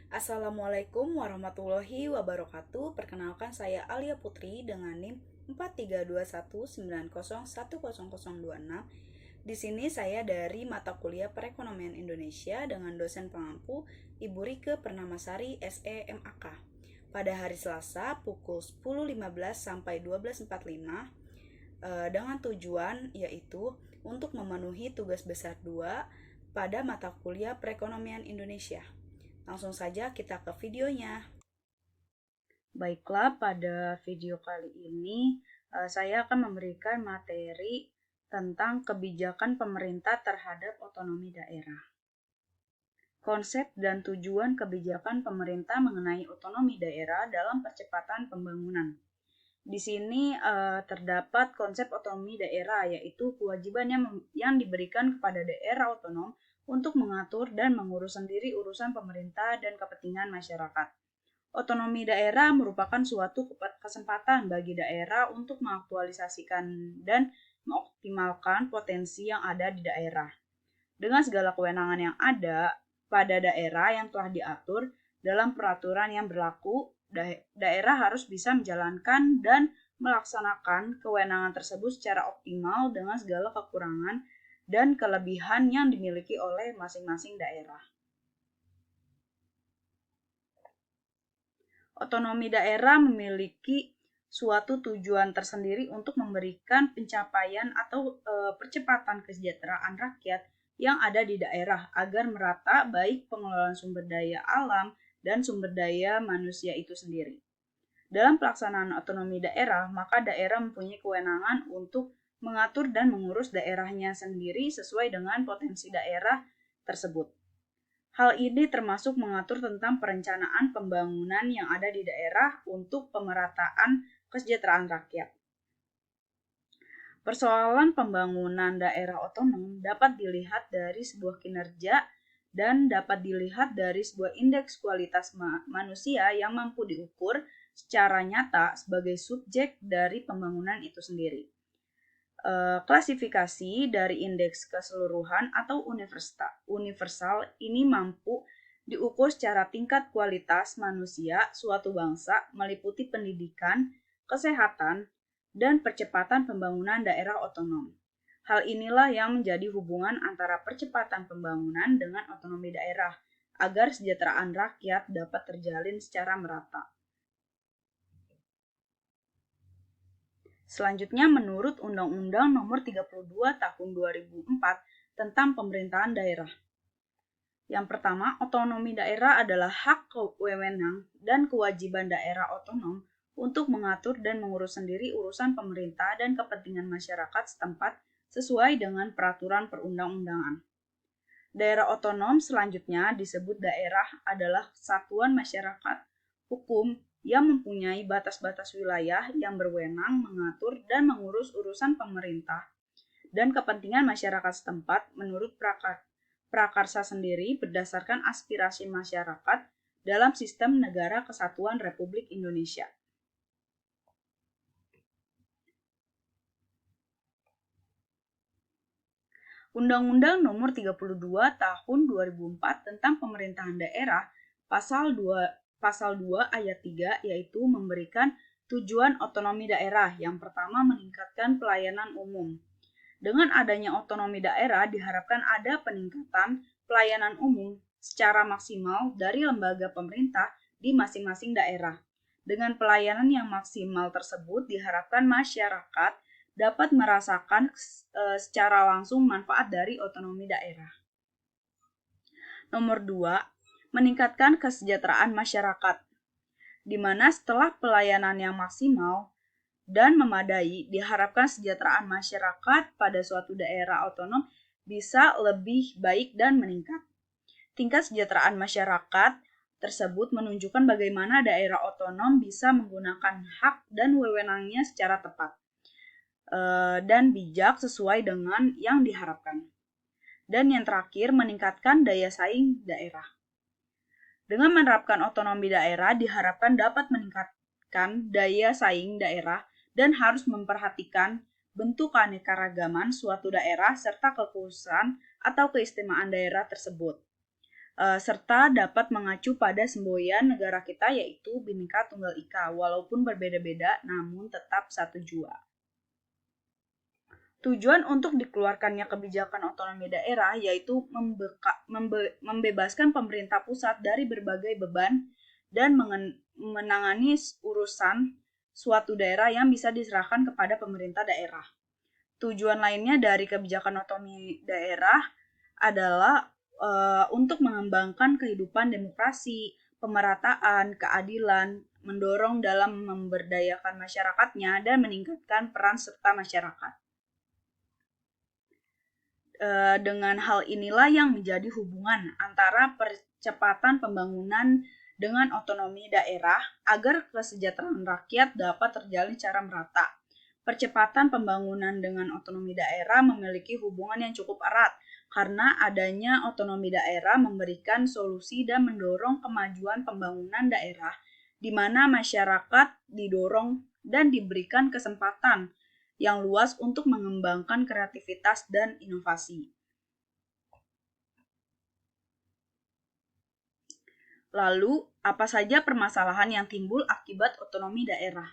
Assalamualaikum warahmatullahi wabarakatuh. Perkenalkan saya Alia Putri dengan NIM 4321901026. Di sini saya dari mata kuliah Perekonomian Indonesia dengan dosen pengampu Ibu Rike Pernamasari SEMAK. Pada hari Selasa pukul 10.15 sampai 12.45 dengan tujuan yaitu untuk memenuhi tugas besar 2 pada mata kuliah Perekonomian Indonesia. Langsung saja kita ke videonya. Baiklah, pada video kali ini saya akan memberikan materi tentang kebijakan pemerintah terhadap otonomi daerah. Konsep dan tujuan kebijakan pemerintah mengenai otonomi daerah dalam percepatan pembangunan. Di sini terdapat konsep otonomi daerah, yaitu kewajiban yang diberikan kepada daerah otonom untuk mengatur dan mengurus sendiri urusan pemerintah dan kepentingan masyarakat. Otonomi daerah merupakan suatu kesempatan bagi daerah untuk mengaktualisasikan dan mengoptimalkan potensi yang ada di daerah. Dengan segala kewenangan yang ada pada daerah yang telah diatur dalam peraturan yang berlaku, daerah harus bisa menjalankan dan melaksanakan kewenangan tersebut secara optimal dengan segala kekurangan dan kelebihan yang dimiliki oleh masing-masing daerah. Otonomi daerah memiliki suatu tujuan tersendiri untuk memberikan pencapaian atau percepatan kesejahteraan rakyat yang ada di daerah agar merata baik pengelolaan sumber daya alam dan sumber daya manusia itu sendiri. Dalam pelaksanaan otonomi daerah, maka daerah mempunyai kewenangan untuk mengatur dan mengurus daerahnya sendiri sesuai dengan potensi daerah tersebut. Hal ini termasuk mengatur tentang perencanaan pembangunan yang ada di daerah untuk pemerataan kesejahteraan rakyat. Persoalan pembangunan daerah otonom dapat dilihat dari sebuah kinerja dan dapat dilihat dari sebuah indeks kualitas manusia yang mampu diukur secara nyata sebagai subjek dari pembangunan itu sendiri. Klasifikasi dari indeks keseluruhan atau universal ini mampu diukur secara tingkat kualitas manusia suatu bangsa meliputi pendidikan, kesehatan, dan percepatan pembangunan daerah otonom. Hal inilah yang menjadi hubungan antara percepatan pembangunan dengan otonomi daerah agar kesejahteraan rakyat dapat terjalin secara merata. Selanjutnya, menurut Undang-Undang Nomor 32 Tahun 2004 tentang Pemerintahan Daerah. Yang pertama, otonomi daerah adalah hak wewenang dan kewajiban daerah otonom untuk mengatur dan mengurus sendiri urusan pemerintah dan kepentingan masyarakat setempat sesuai dengan peraturan perundang-undangan. Daerah otonom selanjutnya disebut daerah adalah satuan masyarakat hukum yang mempunyai batas-batas wilayah yang berwenang mengatur dan mengurus urusan pemerintah dan kepentingan masyarakat setempat menurut prakarsa sendiri berdasarkan aspirasi masyarakat dalam sistem negara kesatuan Republik Indonesia. Undang-Undang Nomor 32 Tahun 2004 tentang Pemerintahan Daerah Pasal 2 ayat 3 yaitu memberikan tujuan otonomi daerah. Yang pertama, meningkatkan pelayanan umum. Dengan adanya otonomi daerah diharapkan ada peningkatan pelayanan umum secara maksimal dari lembaga pemerintah di masing-masing daerah. Dengan pelayanan yang maksimal tersebut diharapkan masyarakat dapat merasakan secara langsung manfaat dari otonomi daerah. Nomor 2, meningkatkan kesejahteraan masyarakat, di mana setelah pelayanan yang maksimal dan memadai, diharapkan kesejahteraan masyarakat pada suatu daerah otonom bisa lebih baik dan meningkat. Tingkat kesejahteraan masyarakat tersebut menunjukkan bagaimana daerah otonom bisa menggunakan hak dan wewenangnya secara tepat dan bijak sesuai dengan yang diharapkan. Dan yang terakhir, meningkatkan daya saing daerah. Dengan menerapkan otonomi daerah diharapkan dapat meningkatkan daya saing daerah dan harus memperhatikan bentuk keanekaragaman suatu daerah serta kekhususan atau keistimewaan daerah tersebut. serta dapat mengacu pada semboyan negara kita yaitu Bhinneka Tunggal Ika, walaupun berbeda-beda namun tetap satu jua. Tujuan untuk dikeluarkannya kebijakan otonomi daerah yaitu membebaskan pemerintah pusat dari berbagai beban dan menangani urusan suatu daerah yang bisa diserahkan kepada pemerintah daerah. Tujuan lainnya dari kebijakan otonomi daerah adalah untuk mengembangkan kehidupan demokrasi, pemerataan, keadilan, mendorong dalam memberdayakan masyarakatnya, dan meningkatkan peran serta masyarakat. Dengan hal inilah yang menjadi hubungan antara percepatan pembangunan dengan otonomi daerah agar kesejahteraan rakyat dapat terjalin secara merata. Percepatan pembangunan dengan otonomi daerah memiliki hubungan yang cukup erat karena adanya otonomi daerah memberikan solusi dan mendorong kemajuan pembangunan daerah di mana masyarakat didorong dan diberikan kesempatan yang luas untuk mengembangkan kreativitas dan inovasi. Lalu, apa saja permasalahan yang timbul akibat otonomi daerah?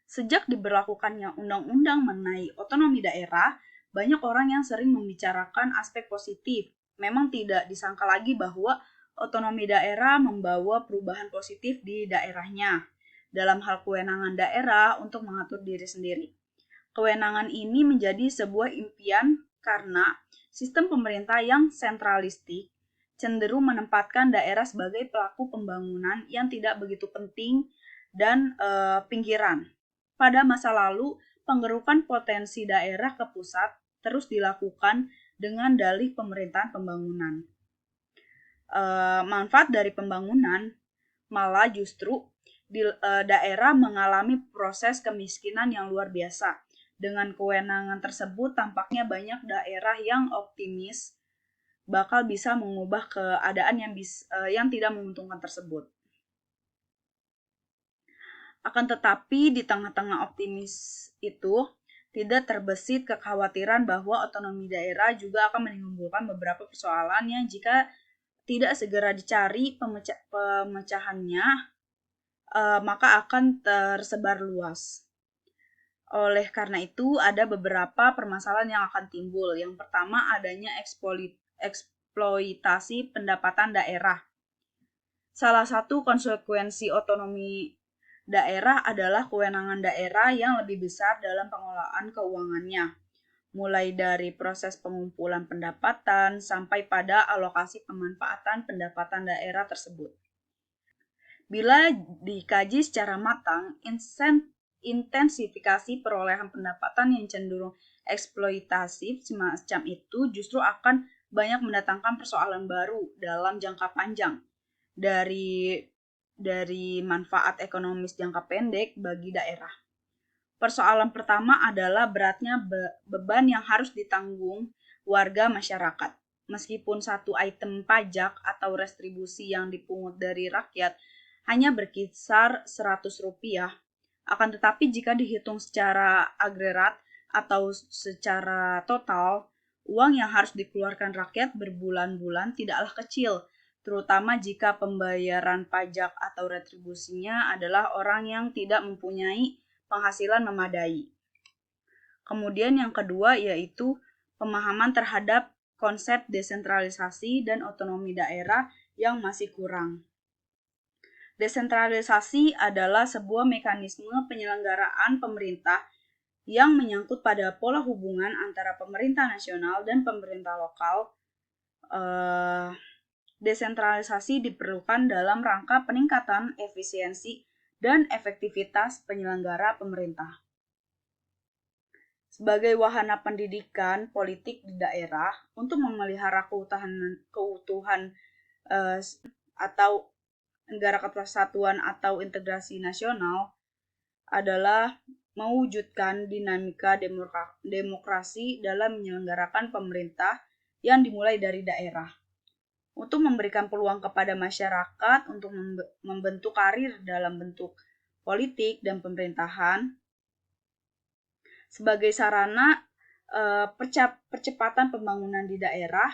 Sejak diberlakukannya undang-undang mengenai otonomi daerah, banyak orang yang sering membicarakan aspek positif. Memang tidak disangka lagi bahwa otonomi daerah membawa perubahan positif di daerahnya dalam hal kewenangan daerah untuk mengatur diri sendiri. Kewenangan ini menjadi sebuah impian karena sistem pemerintah yang sentralistik cenderung menempatkan daerah sebagai pelaku pembangunan yang tidak begitu penting dan pinggiran. Pada masa lalu, penggerukan potensi daerah ke pusat terus dilakukan dengan dalih pemerintahan pembangunan. Manfaat dari pembangunan malah justru daerah mengalami proses kemiskinan yang luar biasa. Dengan kewenangan tersebut, tampaknya banyak daerah yang optimis bakal bisa mengubah keadaan yang tidak menguntungkan tersebut. Akan tetapi, di tengah-tengah optimis itu, tidak terbesit kekhawatiran bahwa otonomi daerah juga akan menimbulkan beberapa persoalan yang jika tidak segera dicari pemecahannya, maka akan tersebar luas. Oleh karena itu, ada beberapa permasalahan yang akan timbul. Yang pertama, adanya eksploitasi pendapatan daerah. Salah satu konsekuensi otonomi daerah adalah kewenangan daerah yang lebih besar dalam pengelolaan keuangannya, mulai dari proses pengumpulan pendapatan sampai pada alokasi pemanfaatan pendapatan daerah tersebut. Bila dikaji secara matang, intensifikasi perolehan pendapatan yang cenderung eksploitatif semacam itu justru akan banyak mendatangkan persoalan baru dalam jangka panjang dari manfaat ekonomis jangka pendek bagi daerah. Persoalan pertama adalah beratnya beban yang harus ditanggung warga masyarakat. Meskipun satu item pajak atau retribusi yang dipungut dari rakyat hanya berkisar Rp100, akan tetapi jika dihitung secara agregat atau secara total, uang yang harus dikeluarkan rakyat berbulan-bulan tidaklah kecil, terutama jika pembayaran pajak atau retribusinya adalah orang yang tidak mempunyai penghasilan memadai. Kemudian yang kedua yaitu pemahaman terhadap konsep desentralisasi dan otonomi daerah yang masih kurang. Desentralisasi adalah sebuah mekanisme penyelenggaraan pemerintah yang menyangkut pada pola hubungan antara pemerintah nasional dan pemerintah lokal. Desentralisasi diperlukan dalam rangka peningkatan efisiensi dan efektivitas penyelenggara pemerintah. Sebagai wahana pendidikan politik di daerah untuk memelihara keutuhan atau negara kesatuan atau integrasi nasional adalah mewujudkan dinamika demokrasi dalam menyelenggarakan pemerintah yang dimulai dari daerah. Untuk memberikan peluang kepada masyarakat untuk membentuk karir dalam bentuk politik dan pemerintahan sebagai sarana percepatan pembangunan di daerah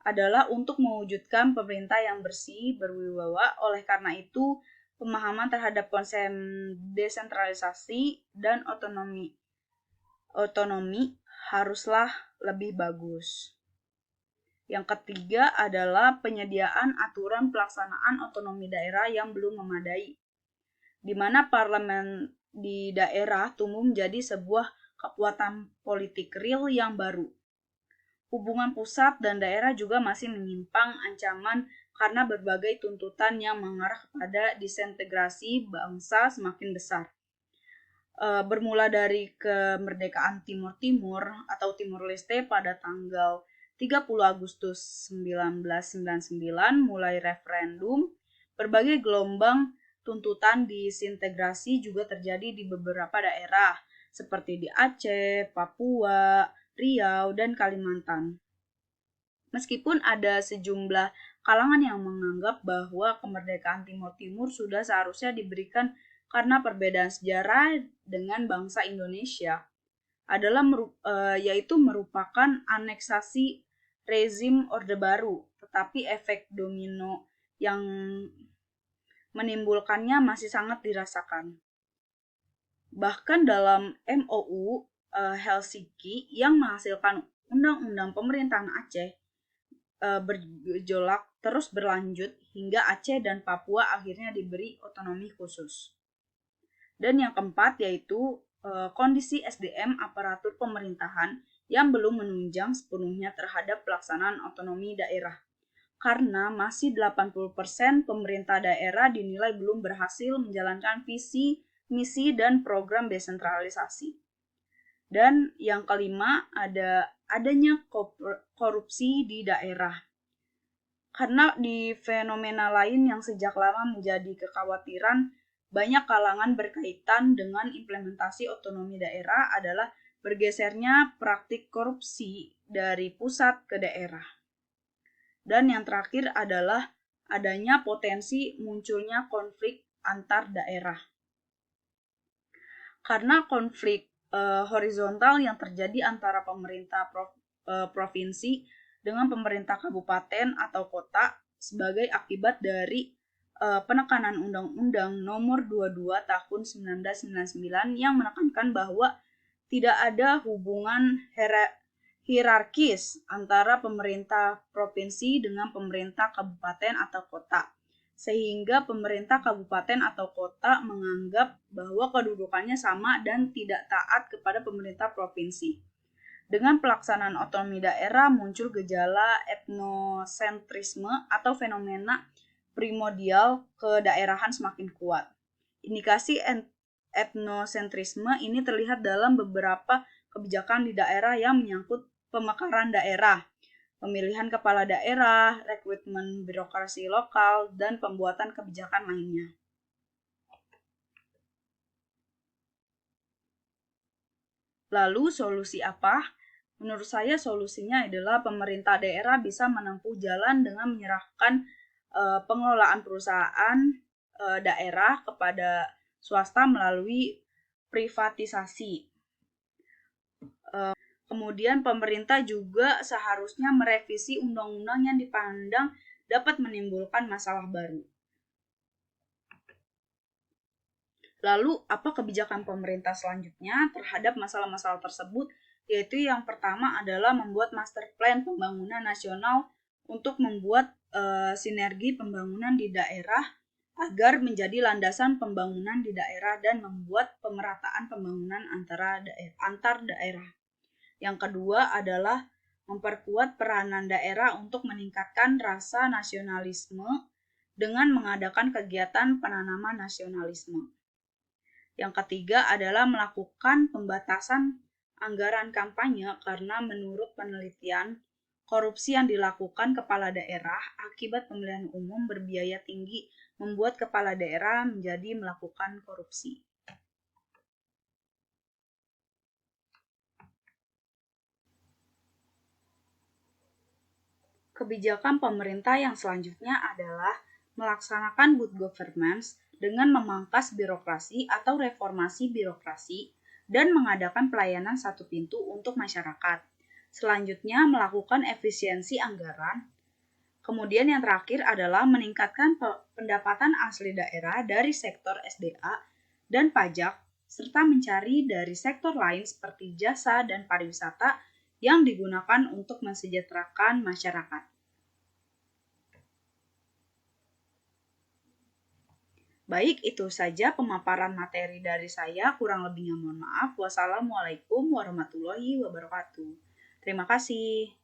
adalah untuk mewujudkan pemerintah yang bersih, berwibawa. Oleh karena itu, pemahaman terhadap konsep desentralisasi dan otonomi haruslah lebih bagus. Yang ketiga adalah penyediaan aturan pelaksanaan otonomi daerah yang belum memadai, di mana parlemen di daerah tumbuh menjadi sebuah kekuatan politik real yang baru. Hubungan pusat dan daerah juga masih menyimpang ancaman karena berbagai tuntutan yang mengarah kepada disintegrasi bangsa semakin besar. Bermula dari kemerdekaan Timur Timur atau Timur Leste pada tanggal 30 Agustus 1999 mulai referendum, berbagai gelombang tuntutan disintegrasi juga terjadi di beberapa daerah seperti di Aceh, Papua, Riau, dan Kalimantan. Meskipun ada sejumlah kalangan yang menganggap bahwa kemerdekaan Timur Timur sudah seharusnya diberikan karena perbedaan sejarah dengan bangsa Indonesia, adalah yaitu merupakan aneksasi rezim Orde Baru, tetapi efek domino yang menimbulkannya masih sangat dirasakan. Bahkan dalam MOU Helsinki yang menghasilkan Undang-Undang Pemerintahan Aceh bergejolak terus berlanjut hingga Aceh dan Papua akhirnya diberi otonomi khusus. Dan yang keempat yaitu kondisi SDM aparatur pemerintahan yang belum menunjang sepenuhnya terhadap pelaksanaan otonomi daerah. Karena masih 80% pemerintah daerah dinilai belum berhasil menjalankan visi, misi, dan program desentralisasi. Dan yang kelima adanya korupsi di daerah. Karena di fenomena lain yang sejak lama menjadi kekhawatiran banyak kalangan berkaitan dengan implementasi otonomi daerah adalah bergesernya praktik korupsi dari pusat ke daerah. Dan yang terakhir adalah adanya potensi munculnya konflik antar daerah. Karena konflik horizontal yang terjadi antara pemerintah provinsi dengan pemerintah kabupaten atau kota sebagai akibat dari penekanan Undang-Undang Nomor 22 Tahun 1999 yang menekankan bahwa tidak ada hubungan hierarkis antara pemerintah provinsi dengan pemerintah kabupaten atau kota, sehingga pemerintah kabupaten atau kota menganggap bahwa kedudukannya sama dan tidak taat kepada pemerintah provinsi. Dengan pelaksanaan otonomi daerah muncul gejala etnosentrisme atau fenomena primordial kedaerahan semakin kuat. Indikasi etnosentrisme ini terlihat dalam beberapa kebijakan di daerah yang menyangkut pemekaran daerah, pemilihan kepala daerah, rekrutmen birokrasi lokal, dan pembuatan kebijakan lainnya. Lalu solusi apa? Menurut saya solusinya adalah pemerintah daerah bisa menempuh jalan dengan menyerahkan pengelolaan perusahaan daerah kepada swasta melalui privatisasi. Kemudian pemerintah juga seharusnya merevisi undang-undang yang dipandang dapat menimbulkan masalah baru. Lalu, apa kebijakan pemerintah selanjutnya terhadap masalah-masalah tersebut? Yaitu yang pertama adalah membuat master plan pembangunan nasional untuk membuat sinergi pembangunan di daerah agar menjadi landasan pembangunan di daerah dan membuat pemerataan pembangunan antar daerah. Yang kedua adalah memperkuat peranan daerah untuk meningkatkan rasa nasionalisme dengan mengadakan kegiatan penanaman nasionalisme. Yang ketiga adalah melakukan pembatasan anggaran kampanye karena menurut penelitian, korupsi yang dilakukan kepala daerah akibat pemilihan umum berbiaya tinggi membuat kepala daerah menjadi melakukan korupsi. Kebijakan pemerintah yang selanjutnya adalah melaksanakan good governance dengan memangkas birokrasi atau reformasi birokrasi dan mengadakan pelayanan satu pintu untuk masyarakat. Selanjutnya, melakukan efisiensi anggaran Kemudian yang terakhir adalah meningkatkan pendapatan asli daerah dari sektor SDA dan pajak, serta mencari dari sektor lain seperti jasa dan pariwisata yang digunakan untuk mensejahterakan masyarakat. Baik, itu saja pemaparan materi dari saya. Kurang lebihnya mohon maaf. Wassalamualaikum warahmatullahi wabarakatuh. Terima kasih.